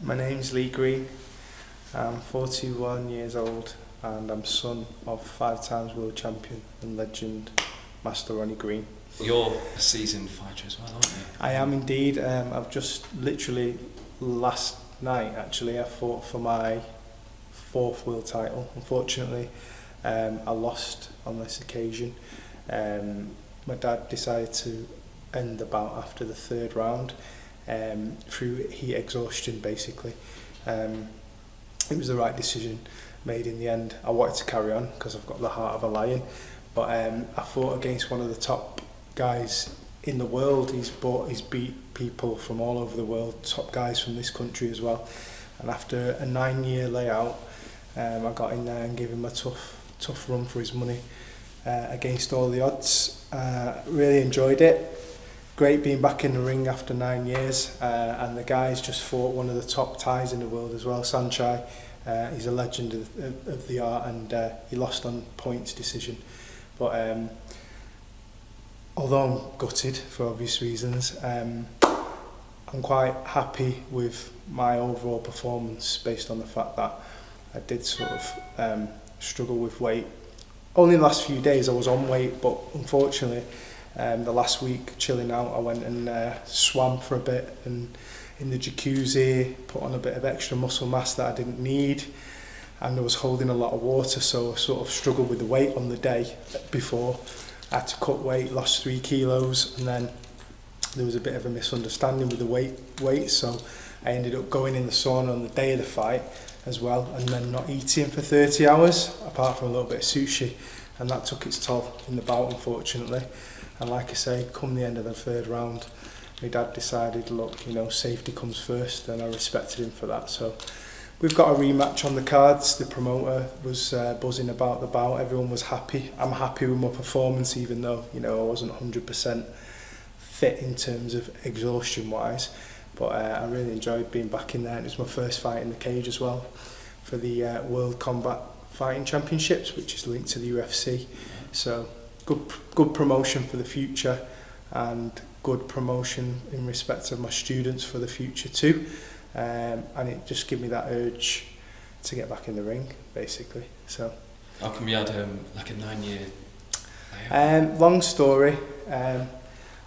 My name's Lee Green. I'm 41 years old and I'm son of 5 times world champion and legend Master Ronnie Green. You're a seasoned fighter as well, aren't you? I am indeed. I've just literally last night actually I fought for my 4th world title. Unfortunately, I lost on this occasion. My dad decided to end the bout after the 3rd round through heat exhaustion basically. It was the right decision made in the end. I wanted to carry on because I've got the heart of a lion, but I fought against one of the top guys in the world. He's beat people from all over the world, top guys from this country as well. And after a 9-year layout, I got in there and gave him a tough run for his money against all the odds. Really enjoyed it. Great being back in the ring after 9 years, and the guy's just fought one of the top Thais in the world as well, Sanchai. He's a legend of the art, and he lost on points decision. But although I'm gutted for obvious reasons, I'm quite happy with my overall performance based on the fact that I did sort of struggle with weight. Only the last few days I was on weight, but unfortunately the last week chilling out I went and swam for a bit and in the jacuzzi, put on a bit of extra muscle mass that I didn't need, and I was holding a lot of water, so I sort of struggled with the weight on the day before. I had to cut weight, lost 3 kilos, and then there was a bit of a misunderstanding with the weight, so I ended up going in the sauna on the day of the fight as well, and then not eating for 30 hours apart from a little bit of sushi, and that took its toll in the bout, unfortunately. And like I say, come the end of the 3rd round, my dad decided, look, you know, safety comes first, and I respected him for that. So we've got a rematch on the cards. The promoter was buzzing about the bout. Everyone was happy. I'm happy with my performance, even though, you know, I wasn't 100% fit in terms of exhaustion wise. But I really enjoyed being back in there. It was my first fight in the cage as well for the World Combat Fighting Championships, which is linked to the UFC. So good promotion for the future, and good promotion in respect of my students for the future too. And it just gave me that urge to get back in the ring, basically. So how come you had like a 9-year long story.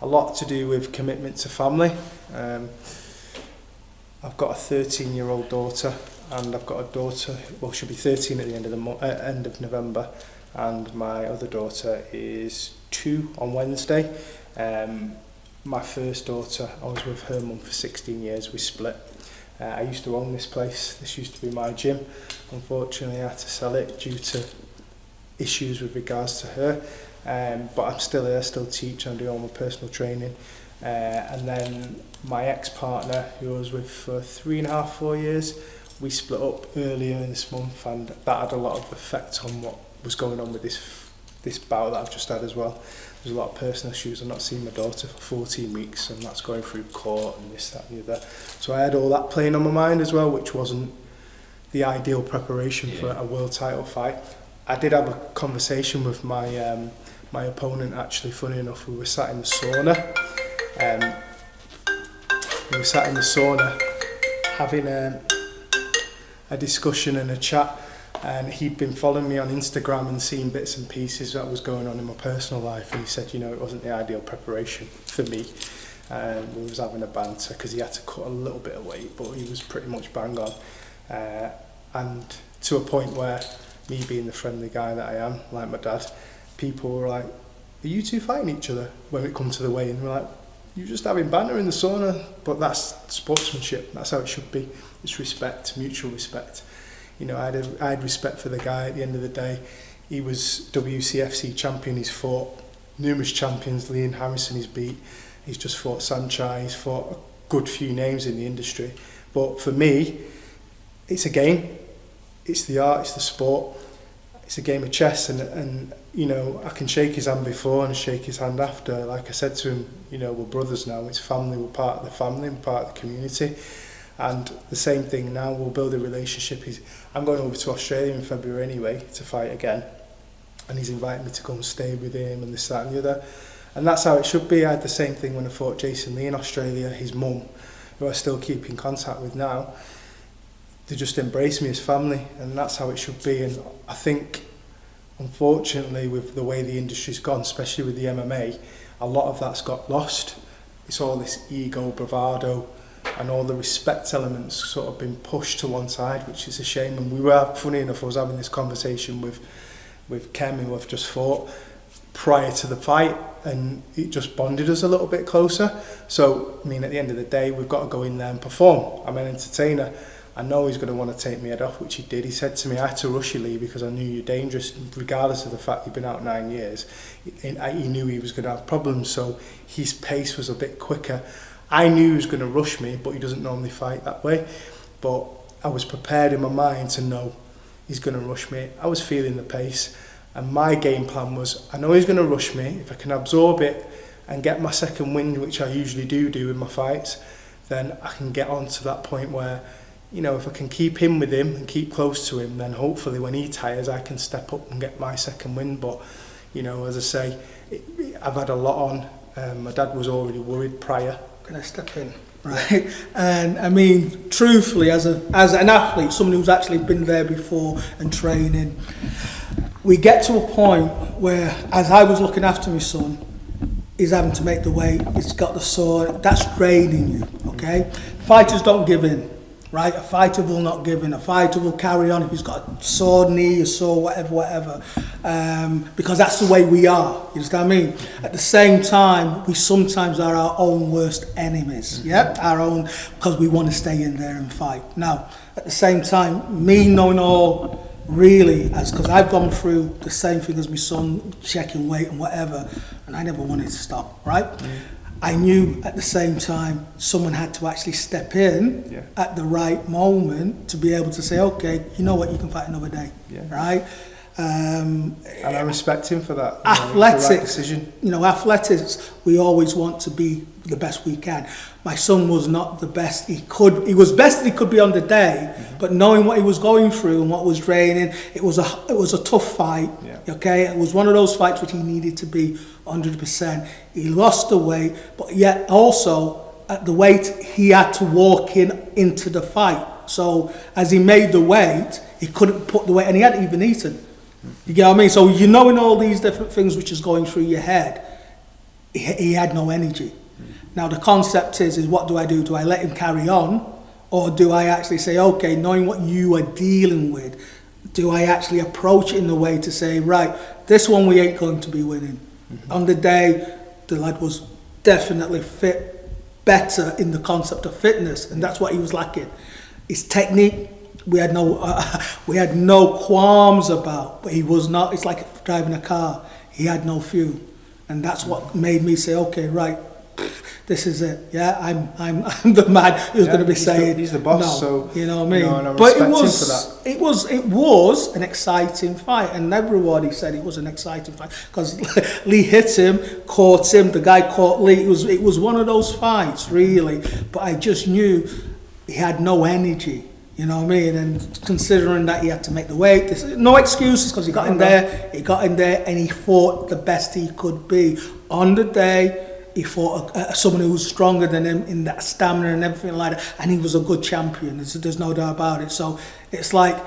A lot to do with commitment to family. I've got a 13-year-old daughter, and I've got a daughter, well, she'll be 13 at the end of November, and my other daughter is 2 on Wednesday. My first daughter, I was with her mum for 16 years, we split. I used to own this place, this used to be my gym. Unfortunately I had to sell it due to issues with regards to her, but I'm still here, still teach, I'm doing all my personal training. And then my ex-partner, who I was with for 3.5, 4 years, we split up earlier in this month, and that had a lot of effect on what was going on with this bout that I've just had as well. There's a lot of personal issues. I've not seen my daughter for 14 weeks, and that's going through court and this, that and the other. So I had all that playing on my mind as well, which wasn't the ideal preparation for a world title fight. I did have a conversation with my my opponent, actually, funny enough. We were sat in the sauna. Having a discussion and a chat, and he'd been following me on Instagram and seeing bits and pieces that was going on in my personal life, and he said, you know, it wasn't the ideal preparation for me. We was having a banter because he had to cut a little bit of weight, but he was pretty much bang on, and to a point where, me being the friendly guy that I am, like my dad, people were like, are you two fighting each other when it comes to the weigh-in? We're like, you're just having banter in the sauna. But that's sportsmanship, that's how it should be. It's respect, mutual respect. You know, I had respect for the guy at the end of the day. He was WCFC champion, he's fought numerous champions, Liam Harrison he's beat, he's just fought Sanchai, he's fought a good few names in the industry. But for me, it's a game, it's the art, it's the sport, it's a game of chess, and you know, I can shake his hand before and shake his hand after. Like I said to him, you know, we're brothers now, it's family, we're part of the family, we're part of the community. And the same thing now, we'll build a relationship. I'm going over to Australia in February anyway to fight again, and he's invited me to go and stay with him and this, that and the other. And that's how it should be. I had the same thing when I fought Jason Lee in Australia. His mum, who I still keep in contact with now, they just embrace me as family, and that's how it should be. And I think, unfortunately, with the way the industry's gone, especially with the MMA, a lot of that's got lost. It's all this ego, bravado, and all the respect elements sort of been pushed to one side, which is a shame. And we were, funny enough, I was having this conversation with Kem, who I've just fought, prior to the fight, and it just bonded us a little bit closer. So, I mean, at the end of the day, we've got to go in there and perform. I'm an entertainer. I know he's going to want to take me head off, which he did. He said to me, I had to rush you, Lee, because I knew you're dangerous, regardless of the fact you've been out 9 years. He knew he was going to have problems, so his pace was a bit quicker. I knew he was going to rush me, but he doesn't normally fight that way. But I was prepared in my mind to know he's going to rush me. I was feeling the pace, and my game plan was, I know he's going to rush me. If I can absorb it and get my second wind, which I usually do in my fights, then I can get on to that point where, you know, if I can keep him with him and keep close to him, then hopefully when he tires, I can step up and get my second win. But, you know, as I say, I've had a lot on. My dad was already worried prior. Can I step in? Right. And I mean, truthfully, as an athlete, someone who's actually been there before and training, we get to a point where, as I was looking after my son, he's having to make the weight, he's got the sword, that's draining you, okay? Fighters don't give in. Right, a fighter will not give in. A fighter will carry on if he's got a sore knee, a sore whatever, because that's the way we are. You understand what I mean? At the same time, we sometimes are our own worst enemies. Yeah, our own, because we want to stay in there and fight. Now, at the same time, me knowing all really, because I've gone through the same thing as my son, checking weight and whatever, and I never wanted to stop. Right. I knew at the same time someone had to actually step in at the right moment to be able to say, okay, you know what, you can fight another day, right? And I respect him for that. Athletics, the right decision. You know, athletics, we always want to be the best we can. My son was not the best he could. He was best he could be on the day, but knowing what he was going through and what was draining, it was a tough fight. Okay, it was one of those fights which he needed to be 100%. He lost the weight, but yet also at the weight he had to walk into the fight. So as he made the weight, he couldn't put the weight, and he hadn't even eaten. You get what I mean? So you knowing all these different things which is going through your head, he had no energy. Now the concept is what do I do? Do I let him carry on, or do I actually say, okay, knowing what you are dealing with, do I actually approach it in a way to say, right, this one we ain't going to be winning. On the day, the lad was definitely fit, better in the concept of fitness, and that's what he was lacking. His technique, we had no qualms about, but he was not. It's like driving a car. He had no fuel, and that's what made me say, okay, right, this is it. Yeah, I'm the man who's going to be saying he's the boss. No, so you know what I mean. And I but respect him for that. it was an exciting fight, and everybody said it was an exciting fight because Lee hit him, caught him. The guy caught Lee. It was one of those fights, really. But I just knew he had no energy. You know what I mean? And considering that he had to make the weight, no excuses because he got in there, and he fought the best he could be. On the day, he fought someone who was stronger than him in that stamina and everything like that, and he was a good champion. There's no doubt about it. So it's like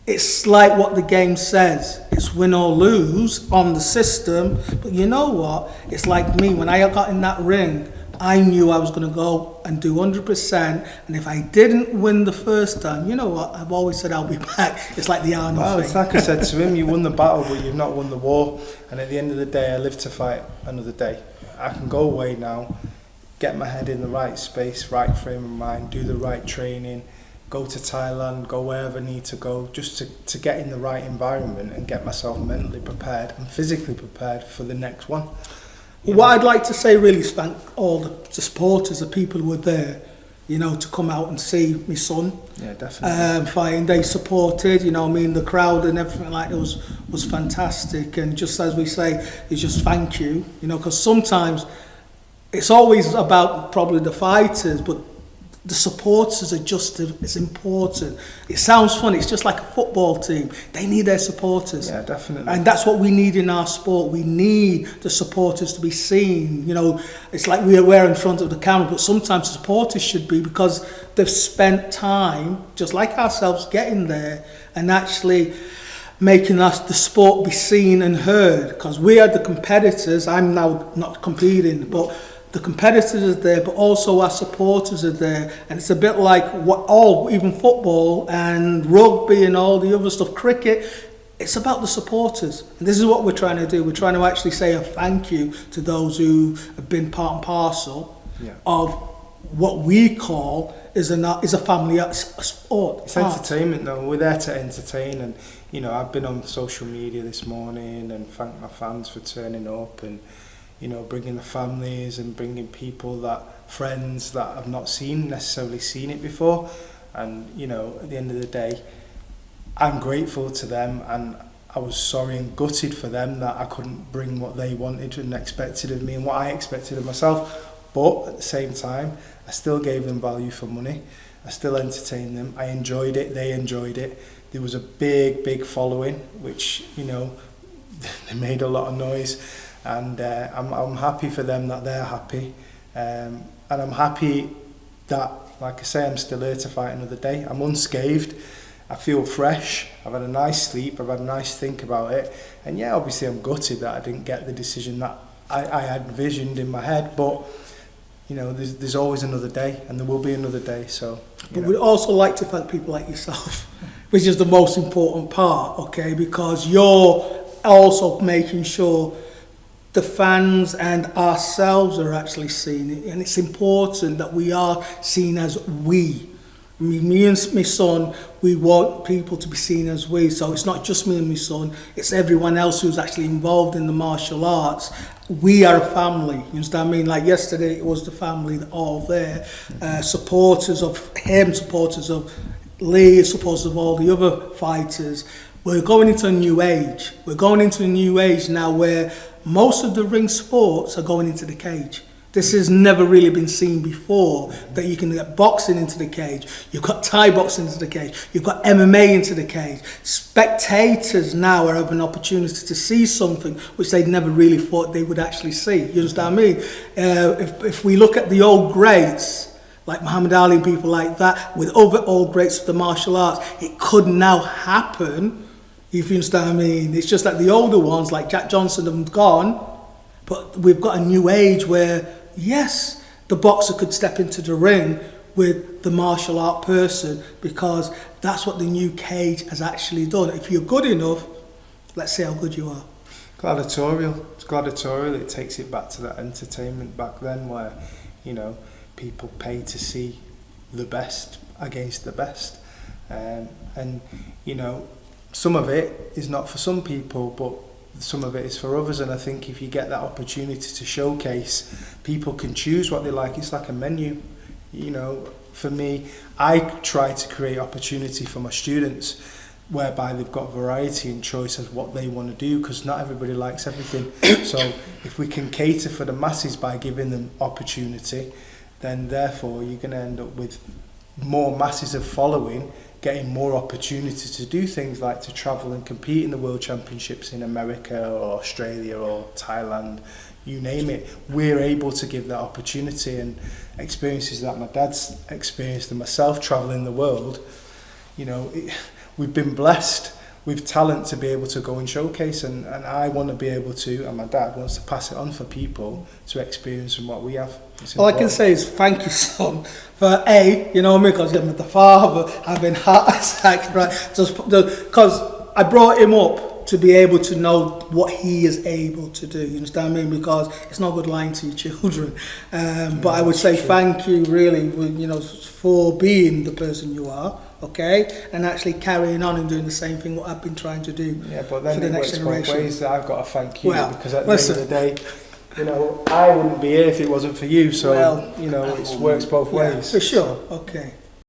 what the game says. It's win or lose on the system. But you know what? It's like me, when I got in that ring, I knew I was going to go and do 100%, and if I didn't win the first time, you know what? I've always said I'll be back. It's like the Arnold Well, thing. it's like I said to him, you won the battle, but you've not won the war. And at the end of the day, I live to fight another day. I can go away now, get my head in the right space, right frame of mind, do the right training, go to Thailand, go wherever I need to go, just to get in the right environment and get myself mentally prepared and physically prepared for the next one. What I'd like to say really is thank all the supporters, the people who were there, you know, to come out and see my son. Yeah, definitely. Fighting. They supported, you know, I mean, the crowd and everything like that was fantastic. And just as we say, it's just thank you, you know, because sometimes it's always about probably the fighters, but the supporters are just as important. It sounds funny, it's just like a football team. They need their supporters. Yeah, definitely. And that's what we need in our sport. We need the supporters to be seen. You know, it's like we're in front of the camera, but sometimes supporters should be, because they've spent time, just like ourselves, getting there and actually making us the sport be seen and heard. Because we are the competitors. I'm now not competing, but the competitors are there, but also our supporters are there. And it's a bit like even football and rugby and all the other stuff, cricket, it's about the supporters. And this is what we're trying to do. We're trying to actually say a thank you to those who have been part and parcel of what we call is a family sport. It's entertainment though. We're there to entertain, and you know, I've been on social media this morning and thanked my fans for turning up, and you know, bringing the families and bringing friends that have not necessarily seen it before. And you know, at the end of the day, I'm grateful to them, and I was sorry and gutted for them that I couldn't bring what they wanted and expected of me and what I expected of myself. But at the same time, I still gave them value for money. I still entertained them. I enjoyed it. They enjoyed it. There was a big following, which, you know, they made a lot of noise. And I'm happy for them that they're happy. And I'm happy that, like I say, I'm still here to fight another day. I'm unscathed. I feel fresh. I've had a nice sleep. I've had a nice think about it. And yeah, obviously I'm gutted that I didn't get the decision that I had envisioned in my head. But, you know, there's always another day, and there will be another day. So, but we'd also like to thank people like yourself, which is the most important part, okay? Because you're also making sure the fans and ourselves are actually seen it, and it's important that we are seen as we. I mean, me and my son, we want people to be seen as we. So it's not just me and my son, it's everyone else who's actually involved in the martial arts. We are a family, you understand what I mean? Like yesterday, it was the family all there, supporters of him, supporters of Lee, supporters of all the other fighters. We're going into a new age. We're going into a new age now where most of the ring sports are going into the cage. This has never really been seen before, that you can get boxing into the cage, you've got Thai boxing into the cage, you've got MMA into the cage. Spectators now are having an opportunity to see something which they'd never really thought they would actually see. You understand what I mean? If we look at the old greats, like Muhammad Ali and people like that, with other old greats of the martial arts, it could now happen, if you understand what I mean. It's just like the older ones, like Jack Johnson, have gone, but we've got a new age where, yes, the boxer could step into the ring with the martial art person, because that's what the new cage has actually done. If you're good enough, let's see how good you are. Gladiatorial. It's gladiatorial. It takes it back to that entertainment back then where, you know, people pay to see the best against the best. And, you know, some of it is not for some people, but some of it is for others. And I think if you get that opportunity to showcase, people can choose what they like. It's like a menu. You know, for me, I try to create opportunity for my students whereby they've got variety and choice of what they want to do, because not everybody likes everything. So if we can cater for the masses by giving them opportunity, then therefore you're going to end up with more masses of following, getting more opportunity to do things like to travel and compete in the World Championships in America or Australia or Thailand, you name it. We're able to give that opportunity, and experiences that my dad's experienced and myself traveling the world, you know, we've been blessed with talent to be able to go and showcase, and I want to be able to, and my dad wants to pass it on for people to experience from what we have. All I can say is thank you, son, for you know me, because I'm the father, having heart attack, right? Just because I brought him up to be able to know what he is able to do. You understand what I mean? Because it's not good lying to your children. But I would say thank you, really, you know, for being the person you are. Okay, and actually carrying on and doing the same thing what I've been trying to do. Yeah, but then for the it next works generation. both ways. That I've got to thank you, well, because at listen, the end of the day, you know, I wouldn't be here if it wasn't for you. So well, you know, it works both ways. For sure. Okay.